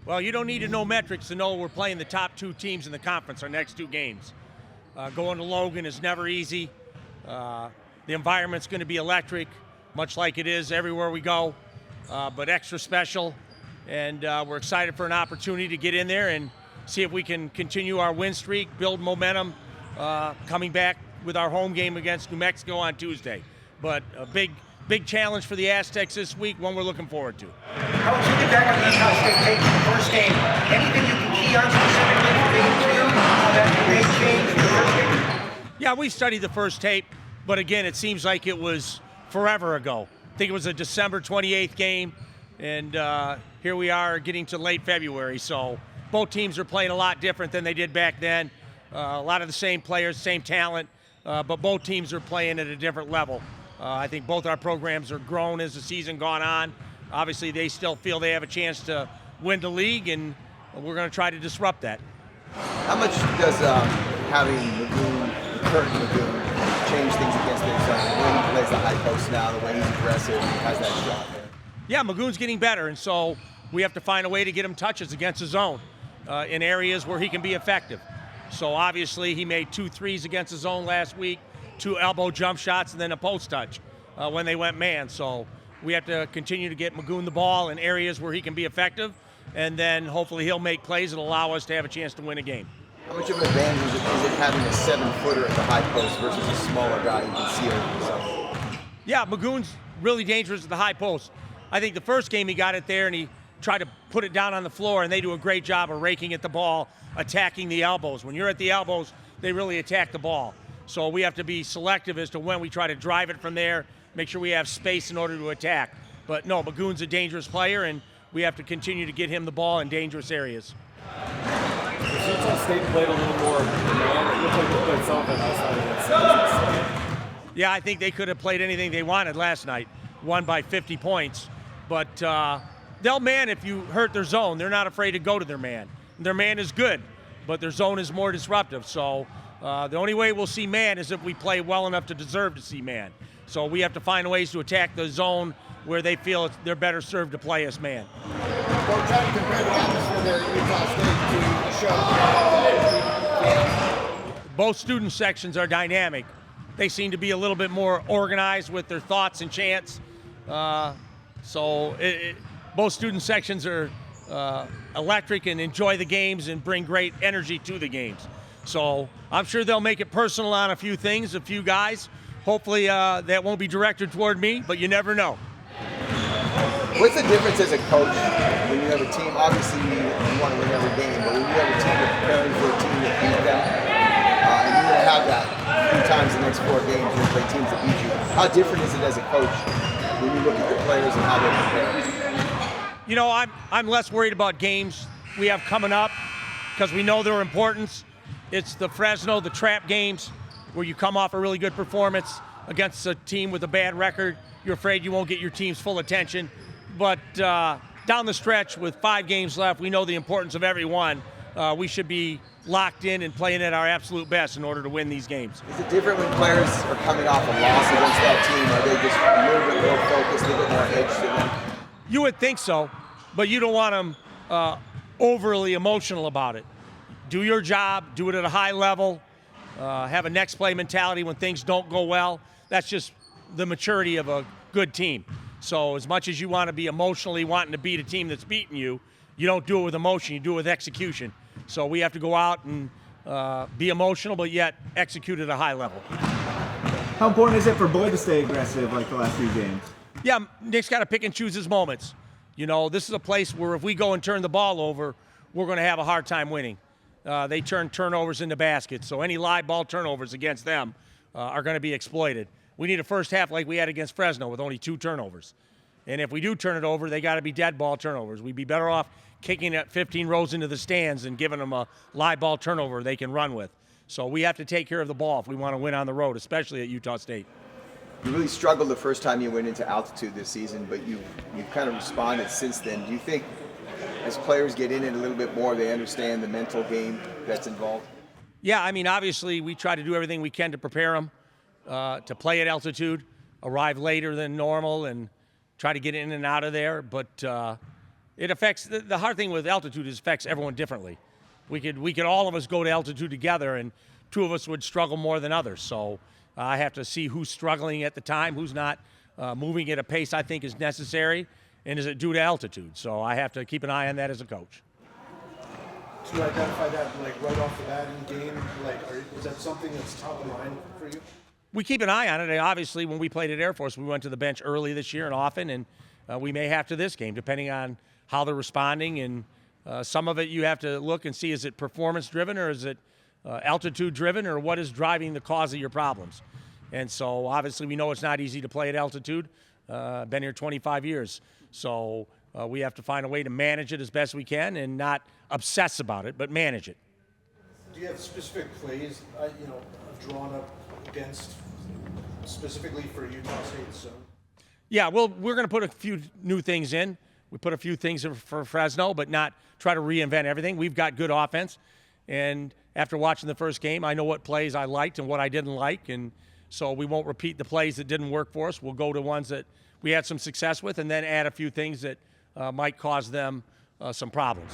Well, you don't need to know metrics to know we're playing the top two teams in the conference our next two games. Going to Logan is never easy. The environment's going to be electric, much like it is everywhere we go, but extra special. And we're excited for an opportunity to get in there and see if we can continue our win streak, build momentum, coming back with our home game against New Mexico on Tuesday. But a big challenge for the Aztecs this week, one we're looking forward to. Coach, looking back on the Utah State tape from the first game, anything you can key on specifically for game two that may change the first game? Yeah, we studied the first tape, but again, it seems like it was forever ago. I think it was a December 28th game, and here we are getting to late February. So both teams are playing a lot different than they did back then. A lot of the same players, same talent, but both teams are playing at a different level. I think both our programs are grown as the season gone on. Obviously, they still feel they have a chance to win the league, and we're going to try to disrupt that. How much does having Kurt Magoon change things against this? The way he plays the high post now, the way he's aggressive, he has that shot there. Yeah, Magoon's getting better, and so we have to find a way to get him touches against his zone in areas where he can be effective. So obviously, he made 2 threes against his zone last week, 2 elbow jump shots, and then a post touch when they went man. So we have to continue to get Magoon the ball in areas where he can be effective, and then hopefully he'll make plays that allow us to have a chance to win a game. How much of an advantage is it having a 7-footer at the high post versus a smaller guy who can see over himself? Yeah, Magoon's really dangerous at the high post. I think the first game he got it there and he tried to put it down on the floor, and they do a great job of raking at the ball, attacking the elbows. When you're at the elbows, they really attack the ball. So we have to be selective as to when we try to drive it from there, make sure we have space in order to attack. But no, Magoon's a dangerous player, and we have to continue to get him the ball in dangerous areas. If Utah State played a little more man, it looked like they played something outside of it. Yeah, I think they could have played anything they wanted last night, won by 50 points. But they'll man if you hurt their zone. They're not afraid to go to their man. Their man is good, but their zone is more disruptive. So the only way we'll see man is if we play well enough to deserve to see man. So we have to find ways to attack the zone where they feel they're better served to play us man. Well, trying to compare the atmosphere there at Utah State to the show. Both student sections are dynamic. They seem to be a little bit more organized with their thoughts and chants. Both student sections are electric and enjoy the games and bring great energy to the games. So I'm sure they'll make it personal on a few things, a few guys. Hopefully that won't be directed toward me, but you never know. What's the difference as a coach when you have a team? Obviously, you want to win every game, but when you have a team that's preparing for a team that beat them, and you're going to have that 3 times the next 4 games, you're going to play teams that beat you. How different is it as a coach when you look at the players and how they prepare? You know, I'm less worried about games we have coming up because we know their importance. It's the Fresno, the trap games, where you come off a really good performance against a team with a bad record. You're afraid you won't get your team's full attention. But down the stretch with 5 games left, we know the importance of every one. We should be locked in and playing at our absolute best in order to win these games. Is it different when players are coming off a loss against that team? Are they just a little bit more focused, a little bit more edge to them? You would think so, but you don't want them overly emotional about it. Do your job, do it at a high level, have a next play mentality when things don't go well. That's just the maturity of a good team. So as much as you want to be emotionally wanting to beat a team that's beating you, you don't do it with emotion, you do it with execution. So we have to go out and be emotional, but yet execute at a high level. How important is it for Boyd to stay aggressive like the last few games? Yeah, Nick's got to pick and choose his moments. You know, this is a place where if we go and turn the ball over, we're going to have a hard time winning. They turn turnovers into baskets, so any live ball turnovers against them are going to be exploited. We need a first half like we had against Fresno with only 2 turnovers. And if we do turn it over, they got to be dead ball turnovers. We'd be better off kicking it 15 rows into the stands and giving them a live ball turnover they can run with. So we have to take care of the ball if we want to win on the road, especially at Utah State. You really struggled the first time you went into altitude this season, but you've kind of responded since then. Do you think as players get in it a little bit more, they understand the mental game that's involved? Yeah, I mean, obviously we try to do everything we can to prepare them to play at altitude, arrive later than normal, and try to get in and out of there. But It affects the hard thing with altitude is it affects everyone differently. We could all of us go to altitude together, and two of us would struggle more than others. So I have to see who's struggling at the time, who's not moving at a pace I think is necessary, and is it due to altitude? So I have to keep an eye on that as a coach. To identify that, like right off the bat in game, like is that something that's top of mind for you? We keep an eye on it. Obviously, when we played at Air Force, we went to the bench early this year and often, and we may have to this game, depending on how they're responding. And some of it you have to look and see, is it performance-driven or is it altitude-driven, or what is driving the cause of your problems? And so, obviously, we know it's not easy to play at altitude. Been here 25 years. So we have to find a way to manage it as best we can and not obsess about it, but manage it. Do you have specific plays, drawn up against specifically for Utah State zone? Yeah, well, we're going to put a few new things in. We put a few things in for Fresno, but not try to reinvent everything. We've got good offense, and after watching the first game, I know what plays I liked and what I didn't like, and so we won't repeat the plays that didn't work for us. We'll go to ones that we had some success with and then add a few things that might cause them some problems.